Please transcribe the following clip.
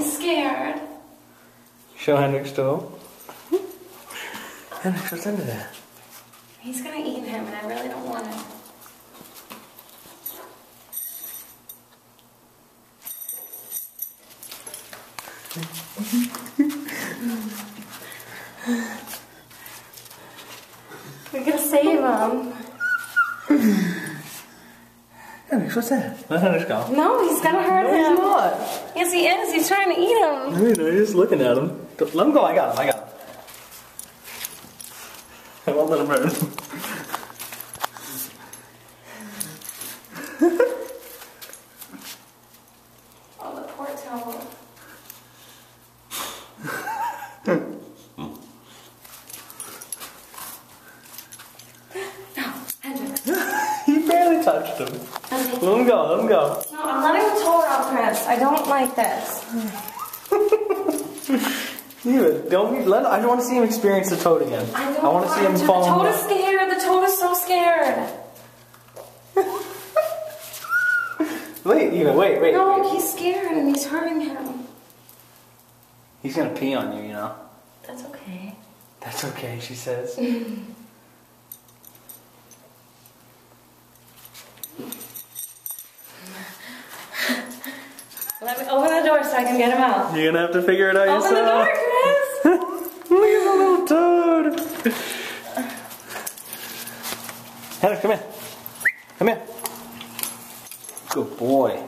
he's scared. Show Hendrix to him. Hendrix, what's under there? He's gonna eat him, and I really don't want it. We're gonna save him. Hendrix, what's that? Let Hendrix go. No, he's gonna hurt him. He's not. Yes, he is. He's trying to eat him. I know, you're just looking at him. Let him go, I got him, I got him. I won't let him hurt him. Oh, the poor toad. No, Hendrix. He barely touched him. Okay. Let him go, let him go. No, I'm letting the toad out, Chris. I don't like this. I don't want to see him experience the toad again. I don't want to see him to. fall. The toad is scared. The toad is so scared. Wait. No, he's scared and he's hurting him. He's gonna pee on you, you know. That's okay. That's okay, she says. Let me open the door so I can get him out. You're gonna have to figure it out yourself. Open the door, Chris! Look at the little toad. Henry, come here. Come here. Good boy.